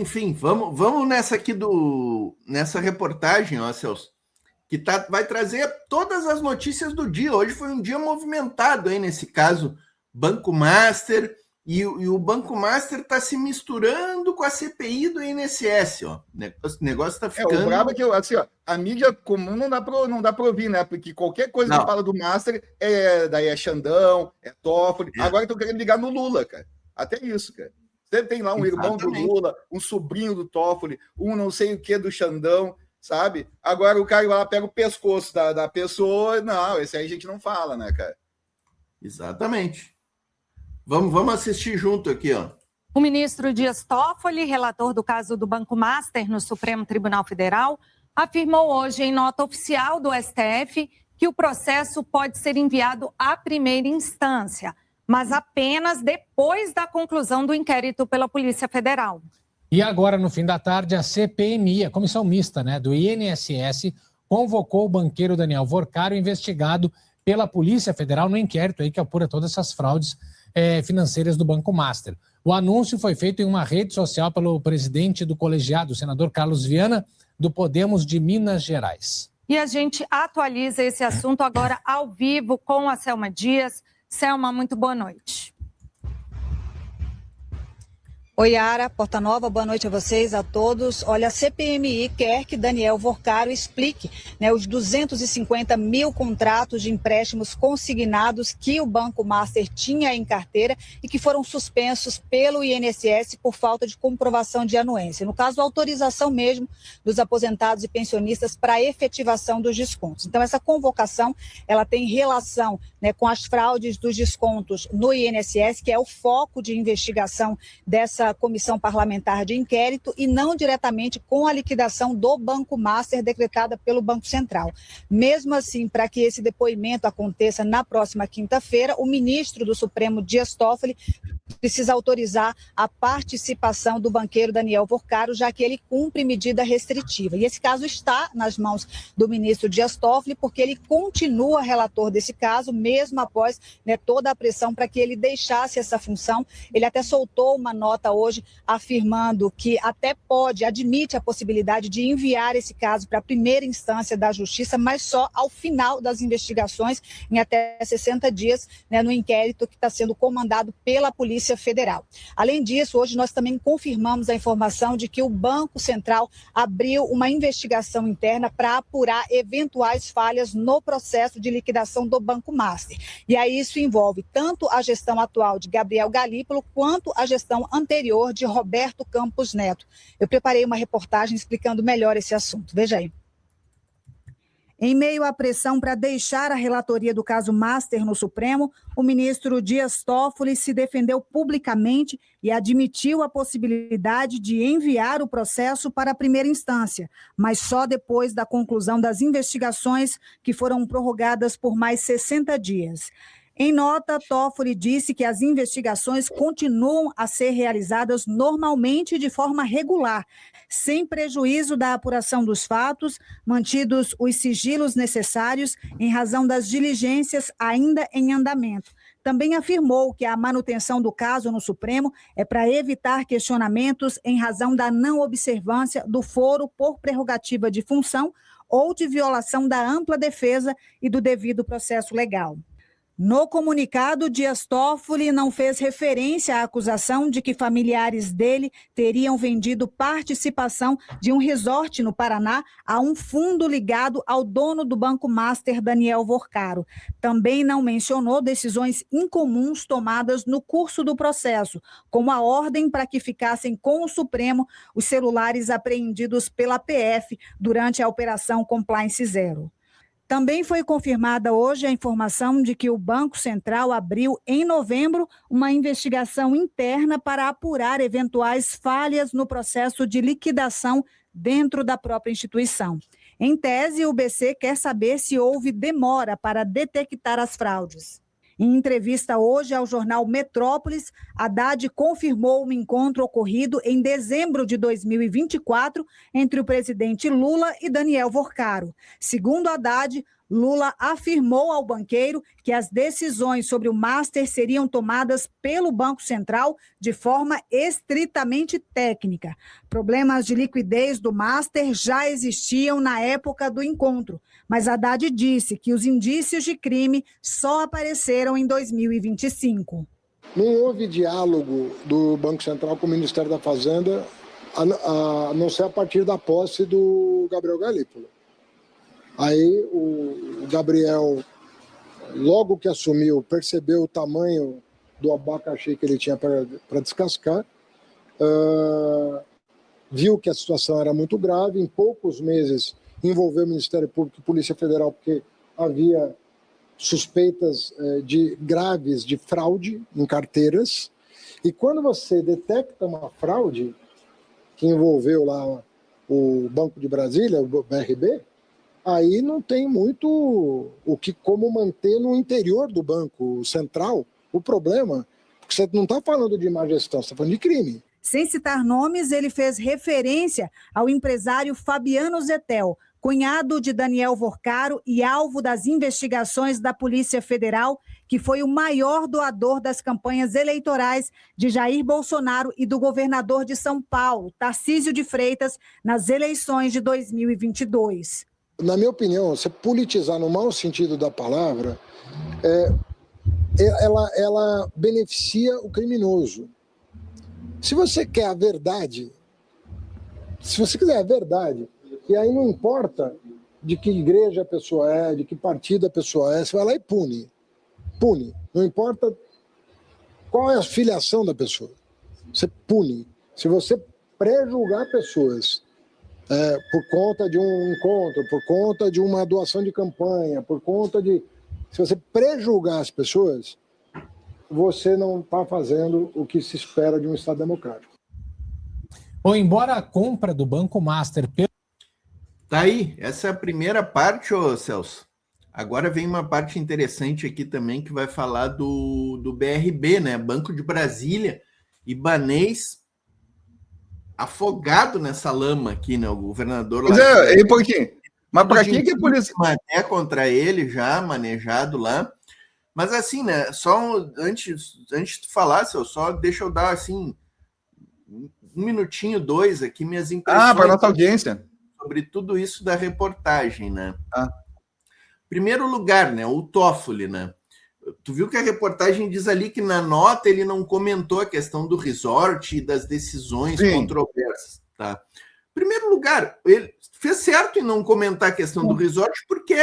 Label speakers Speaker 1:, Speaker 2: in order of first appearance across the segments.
Speaker 1: Enfim, vamos nessa aqui nessa reportagem, ó, Celso, que vai trazer todas as notícias do dia. Hoje foi um dia movimentado aí nesse caso, Banco Master, e o Banco Master está se misturando com a CPI do INSS, ó. O negócio está ficando...
Speaker 2: O brabo é que, assim, ó, a mídia comum não dá para ouvir, né? Porque qualquer coisa que fala do Master, daí é Xandão, é Toffoli. Agora estão querendo ligar no Lula, cara. Até isso, cara. Você tem lá um irmão do Lula, um sobrinho do Toffoli, um não sei o que do Xandão, sabe? Agora o cara vai lá, pega o pescoço da pessoa. Não, esse aí a gente não fala, né, cara?
Speaker 1: Exatamente. Vamos assistir junto aqui, ó.
Speaker 3: O ministro Dias Toffoli, relator do caso do Banco Master no Supremo Tribunal Federal, afirmou hoje em nota oficial do STF que o processo pode ser enviado à primeira instância, mas apenas depois da conclusão do inquérito pela Polícia Federal.
Speaker 4: E agora, no fim da tarde, a CPMI, a Comissão Mista, do INSS, convocou o banqueiro Daniel Vorcaro, investigado pela Polícia Federal no inquérito aí que apura todas essas fraudes financeiras do Banco Master. O anúncio foi feito em uma rede social pelo presidente do colegiado, o senador Carlos Viana, do Podemos de Minas Gerais.
Speaker 3: E a gente atualiza esse assunto agora ao vivo com a Selma Dias. Selma, muito boa noite.
Speaker 5: Oi, Yara, Porta Nova, boa noite a vocês, a todos. Olha, a CPMI quer que Daniel Vorcaro explique os 250 mil contratos de empréstimos consignados que o Banco Master tinha em carteira e que foram suspensos pelo INSS por falta de comprovação de anuência. No caso, a autorização mesmo dos aposentados e pensionistas para a efetivação dos descontos. Então, essa convocação, ela tem relação com as fraudes dos descontos no INSS, que é o foco de investigação dessa comissão parlamentar de inquérito, e não diretamente com a liquidação do Banco Master decretada pelo Banco Central. Mesmo assim, para que esse depoimento aconteça na próxima quinta-feira, o ministro do Supremo, Dias Toffoli, precisa autorizar a participação do banqueiro Daniel Vorcaro, já que ele cumpre medida restritiva. E esse caso está nas mãos do ministro Dias Toffoli, porque ele continua relator desse caso, mesmo após toda a pressão para que ele deixasse essa função. Ele até soltou uma nota hoje afirmando que até admite a possibilidade de enviar esse caso para a primeira instância da Justiça, mas só ao final das investigações, em até 60 dias, no inquérito que está sendo comandado pela Polícia Federal. Além disso, hoje nós também confirmamos a informação de que o Banco Central abriu uma investigação interna para apurar eventuais falhas no processo de liquidação do Banco Master. E aí isso envolve tanto a gestão atual de Gabriel Galípolo quanto a gestão anterior de Roberto Campos Neto. Eu preparei uma reportagem explicando melhor esse assunto. Veja aí. Em meio à pressão para deixar a relatoria do caso Master no Supremo, o ministro Dias Toffoli se defendeu publicamente e admitiu a possibilidade de enviar o processo para a primeira instância, mas só depois da conclusão das investigações, que foram prorrogadas por mais 60 dias. Em nota, Toffoli disse que as investigações continuam a ser realizadas normalmente de forma regular, sem prejuízo da apuração dos fatos, mantidos os sigilos necessários em razão das diligências ainda em andamento. Também afirmou que a manutenção do caso no Supremo é para evitar questionamentos em razão da não observância do foro por prerrogativa de função ou de violação da ampla defesa e do devido processo legal. No comunicado, Dias Toffoli não fez referência à acusação de que familiares dele teriam vendido participação de um resort no Paraná a um fundo ligado ao dono do Banco Master, Daniel Vorcaro. Também não mencionou decisões incomuns tomadas no curso do processo, como a ordem para que ficassem com o Supremo os celulares apreendidos pela PF durante a Operação Compliance Zero. Também foi confirmada hoje a informação de que o Banco Central abriu, em novembro, uma investigação interna para apurar eventuais falhas no processo de liquidação dentro da própria instituição. Em tese, o BC quer saber se houve demora para detectar as fraudes. Em entrevista hoje ao jornal Metrópolis, Haddad confirmou um encontro ocorrido em dezembro de 2024 entre o presidente Lula e Daniel Vorcaro. Segundo Haddad, Lula afirmou ao banqueiro que as decisões sobre o Master seriam tomadas pelo Banco Central de forma estritamente técnica. Problemas de liquidez do Master já existiam na época do encontro, mas Haddad disse que os indícios de crime só apareceram em 2025.
Speaker 6: Não houve diálogo do Banco Central com o Ministério da Fazenda, a não ser a partir da posse do Gabriel Galípolo. Aí o Gabriel, logo que assumiu, percebeu o tamanho do abacaxi que ele tinha para descascar, viu que a situação era muito grave, em poucos meses envolveu o Ministério Público e Polícia Federal, porque havia suspeitas graves de fraude em carteiras, e quando você detecta uma fraude que envolveu lá o Banco de Brasília, o BRB, aí não tem muito como manter no interior do Banco Central o problema, porque você não está falando de má gestão, você está falando de crime.
Speaker 5: Sem citar nomes, ele fez referência ao empresário Fabiano Zettel, cunhado de Daniel Vorcaro e alvo das investigações da Polícia Federal, que foi o maior doador das campanhas eleitorais de Jair Bolsonaro e do governador de São Paulo, Tarcísio de Freitas, nas eleições de 2022.
Speaker 6: Na minha opinião, você politizar no mau sentido da palavra, ela beneficia o criminoso. Se você quer a verdade, se você quiser a verdade, e aí não importa de que igreja a pessoa é, de que partido a pessoa é, você vai lá e pune. Pune. Não importa qual é a filiação da pessoa. Você pune. Se você pré-julgar pessoas por conta de um encontro, por conta de uma doação de campanha, por conta de... Se você pré-julgar as pessoas, você não está fazendo o que se espera de um Estado democrático.
Speaker 4: Ou embora a compra do Banco Master...
Speaker 1: Tá aí, essa é a primeira parte, ô Celso. Agora vem uma parte interessante aqui também, que vai falar do BRB, né? Banco de Brasília, ibanês afogado nessa lama aqui, né? O governador lá...
Speaker 2: Mas para que a polícia...
Speaker 1: É contra ele já, manejado lá. Mas assim, né? Só antes de tu falar, Celso, só deixa eu dar, assim, 1 minutinho, 2 aqui, minhas impressões...
Speaker 2: para nossa audiência.
Speaker 1: Sobre tudo isso da reportagem, né? Primeiro lugar, né? O Toffoli, né? Tu viu que a reportagem diz ali que na nota ele não comentou a questão do resort e das decisões controversas, tá? Primeiro lugar, ele fez certo em não comentar a questão do resort, porque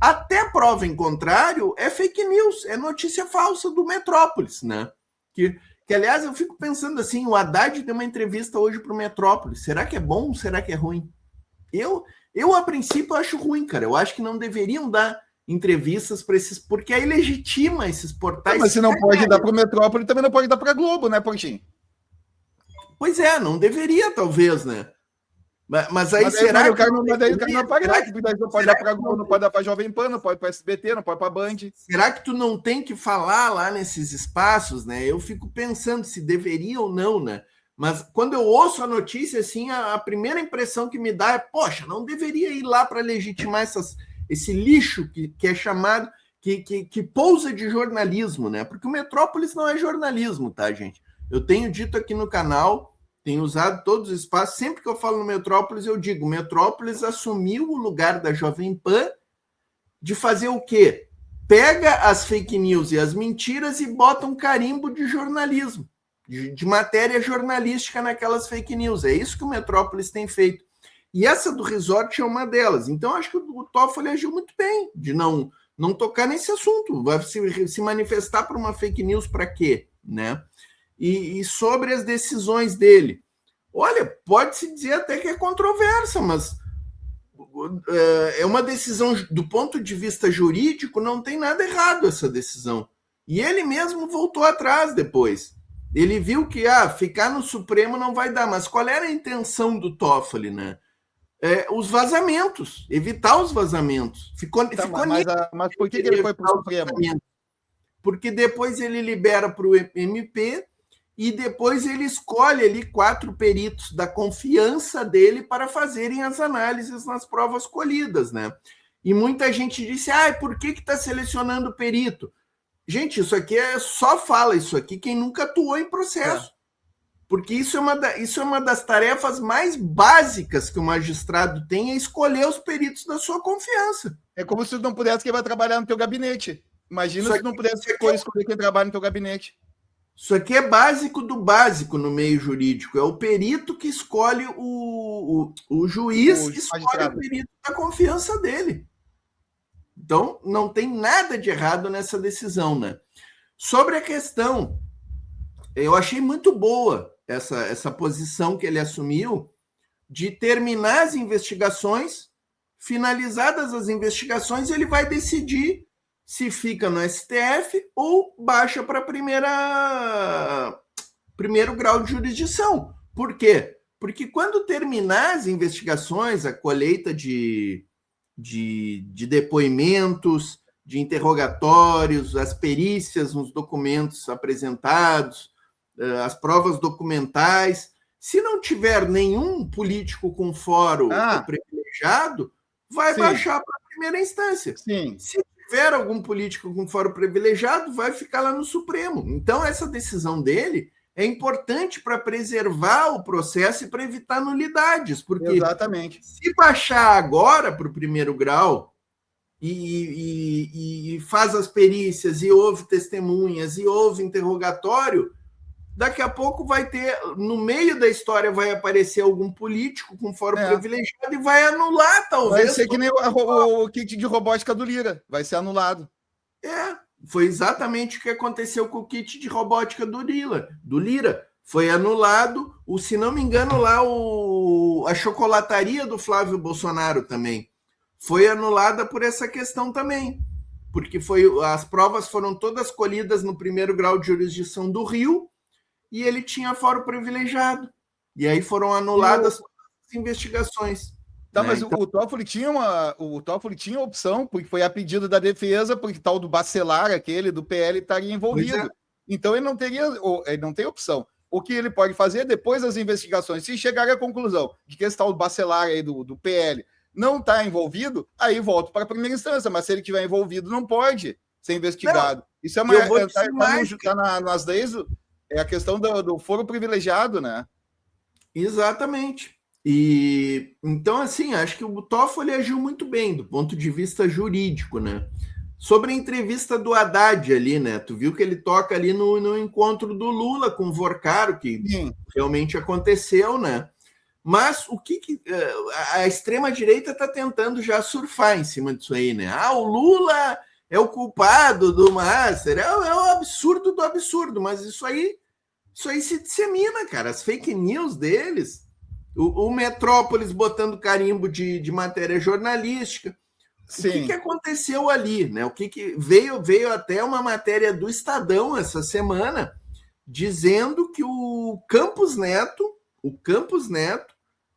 Speaker 1: até prova em contrário é fake news, é notícia falsa do Metrópolis, né? Que aliás, eu fico pensando assim, o Haddad deu uma entrevista hoje para o Metrópolis. Será que é bom ou será que é ruim? Eu, a princípio, acho ruim, cara. Eu acho que não deveriam dar entrevistas para esses... Porque aí legitima esses portais...
Speaker 2: Mas se não pode dar para o Metrópole, também não pode dar para a Globo, né, Pontinho?
Speaker 1: Pois é, não deveria, talvez, né? Mas aí será que...
Speaker 2: Mas daí o cara não aparece. Não pode dar para a Globo, não pode dar para a Jovem Pan, não pode para a SBT, não pode para a Band.
Speaker 1: Será que tu não tem que falar lá nesses espaços, né? Eu fico pensando se deveria ou não, né? Mas quando eu ouço a notícia, assim, a primeira impressão que me dá é, poxa, não deveria ir lá para legitimar esse lixo que é chamado, que pousa de jornalismo, né? Porque o Metrópolis não é jornalismo, tá, gente? Eu tenho dito aqui no canal, tenho usado todos os espaços, sempre que eu falo no Metrópolis, eu digo, o Metrópolis assumiu o lugar da Jovem Pan de fazer o quê? Pega as fake news e as mentiras e bota um carimbo de jornalismo. De matéria jornalística naquelas fake news. É isso que o Metrópolis tem feito. E essa do resort é uma delas. Então, acho que o Toffoli agiu muito bem de não tocar nesse assunto. Vai se manifestar por uma fake news para quê? Né? E sobre as decisões dele. Olha, pode-se dizer até que é controversa, mas é uma decisão, do ponto de vista jurídico, não tem nada errado essa decisão. E ele mesmo voltou atrás depois. Ele viu que ficar no Supremo não vai dar, mas qual era a intenção do Toffoli, né? Os vazamentos, evitar os vazamentos.
Speaker 2: Mas por que ele foi para o Supremo?
Speaker 1: Porque depois ele libera para o MP e depois ele escolhe ali 4 peritos da confiança dele para fazerem as análises nas provas colhidas, né? E muita gente disse, por que está selecionando perito? Gente, isso aqui só fala isso aqui quem nunca atuou em processo. Porque isso é uma das tarefas mais básicas que o magistrado tem, é escolher os peritos da sua confiança.
Speaker 2: É como se não pudesse quem vai trabalhar no teu gabinete. Imagina se não pudesse escolher quem trabalha no teu gabinete.
Speaker 1: Isso aqui é básico do básico no meio jurídico. É o perito que escolhe o juiz que escolhe o perito da confiança dele. Então, não tem nada de errado nessa decisão, né? Sobre a questão, eu achei muito boa essa posição que ele assumiu de terminar as investigações, finalizadas as investigações, ele vai decidir se fica no STF ou baixa para primeiro grau de jurisdição. Por quê? Porque quando terminar as investigações, a colheita de depoimentos, de interrogatórios, as perícias nos documentos apresentados, as provas documentais, se não tiver nenhum político com fórum privilegiado, vai baixar para a primeira instância.
Speaker 2: Sim.
Speaker 1: Se tiver algum político com fórum privilegiado, vai ficar lá no Supremo. Então, essa decisão dele é importante para preservar o processo e para evitar nulidades, porque
Speaker 2: exatamente,
Speaker 1: se baixar agora para o primeiro grau e faz as perícias, e houve testemunhas, e houve interrogatório, daqui a pouco vai ter, no meio da história, vai aparecer algum político com fórum privilegiado e vai anular, talvez.
Speaker 2: Vai ser que nem o kit de robótica do Lira, vai ser anulado.
Speaker 1: Foi exatamente o que aconteceu com o kit de robótica do Lira. Foi anulado, se não me engano, lá a chocolataria do Flávio Bolsonaro também foi anulada por essa questão também, porque as provas foram todas colhidas no primeiro grau de jurisdição do Rio e ele tinha fórum privilegiado. E aí foram anuladas as investigações.
Speaker 2: Tá, mas então, o Toffoli tinha opção, porque foi a pedido da defesa, porque tal do Bacelar, aquele do PL, estaria envolvido. Então ele não tem opção. O que ele pode fazer depois das investigações, se chegar à conclusão de que esse tal do Bacelar aí do PL não está envolvido, aí volta para a primeira instância, mas se ele estiver envolvido, não pode ser investigado. Não, isso é nas leis, é a questão do foro privilegiado, né?
Speaker 1: Exatamente. E então, assim, acho que o Toffoli agiu muito bem do ponto de vista jurídico, né? Sobre a entrevista do Haddad ali, né? Tu viu que ele toca ali no encontro do Lula com o Vorcaro, que realmente aconteceu, né? Mas o que a extrema-direita está tentando já surfar em cima disso aí, né? O Lula é o culpado do Master, é o absurdo do absurdo, mas isso aí se dissemina, cara. As fake news deles, o Metrópolis botando carimbo de matéria jornalística. Sim. O que aconteceu ali, né? O que veio até uma matéria do Estadão essa semana dizendo que o Campos Neto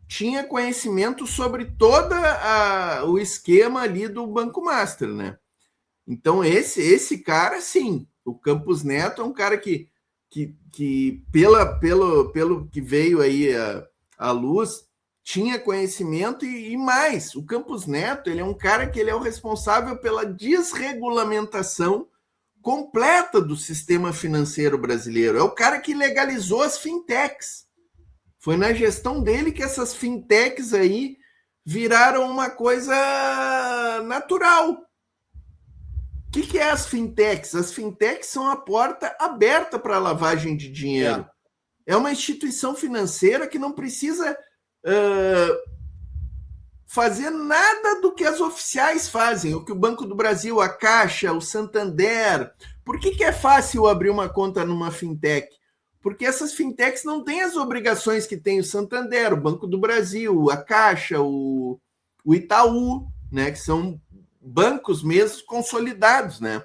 Speaker 1: tinha conhecimento sobre todo o esquema ali do Banco Master, né? Então, esse cara, sim, o Campos Neto é um cara que pelo que veio aí à luz, tinha conhecimento e mais. O Campos Neto, ele é um cara que ele é o responsável pela desregulamentação completa do sistema financeiro brasileiro. É o cara que legalizou as fintechs. Foi na gestão dele que essas fintechs aí viraram uma coisa natural. O que é as fintechs? As fintechs são a porta aberta para a lavagem de dinheiro. É uma instituição financeira que não precisa fazer nada do que as oficiais fazem, o que o Banco do Brasil, a Caixa, o Santander. Por que é fácil abrir uma conta numa fintech? Porque essas fintechs não têm as obrigações que tem o Santander, o Banco do Brasil, a Caixa, o Itaú, né, que são bancos mesmo consolidados, né?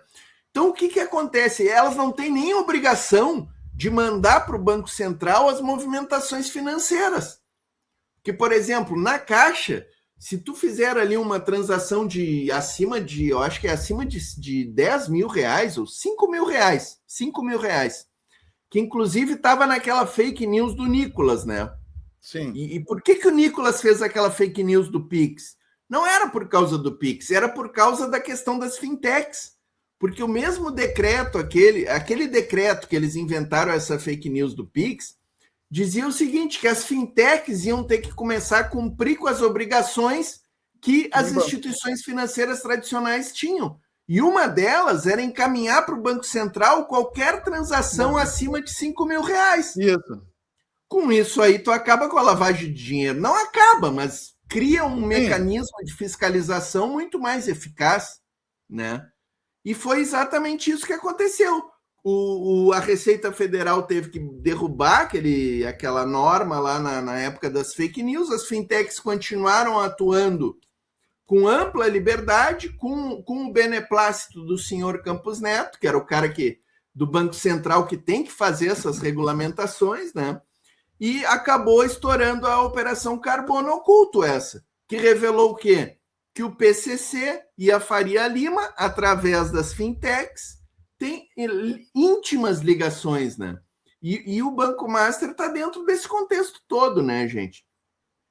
Speaker 1: Então, o que acontece? Elas não têm nem obrigação de mandar para o Banco Central as movimentações financeiras. Que, por exemplo, na Caixa, se tu fizer ali uma transação acima de 10 mil reais ou 5 mil reais, que inclusive estava naquela fake news do Nicolas, né?
Speaker 2: Sim.
Speaker 1: E por que o Nicolas fez aquela fake news do Pix? Não era por causa do Pix, era por causa da questão das fintechs. Porque o mesmo decreto, aquele decreto que eles inventaram essa fake news do Pix, dizia o seguinte, que as fintechs iam ter que começar a cumprir com as obrigações que as instituições financeiras tradicionais tinham. E uma delas era encaminhar para o Banco Central qualquer transação acima de R$5.000.
Speaker 2: Isso.
Speaker 1: Com isso aí, tu acaba com a lavagem de dinheiro. Não acaba, mas cria um mecanismo de fiscalização muito mais eficaz, né? E foi exatamente isso que aconteceu. A Receita Federal teve que derrubar aquela norma lá na época das fake news. As fintechs continuaram atuando com ampla liberdade, com o beneplácito do senhor Campos Neto, que era o cara do Banco Central que tem que fazer essas regulamentações, né? E acabou estourando a Operação Carbono Oculto essa, que revelou o quê? Que o PCC e a Faria Lima, através das fintechs, têm íntimas ligações, né? E o Banco Master está dentro desse contexto todo, né, gente?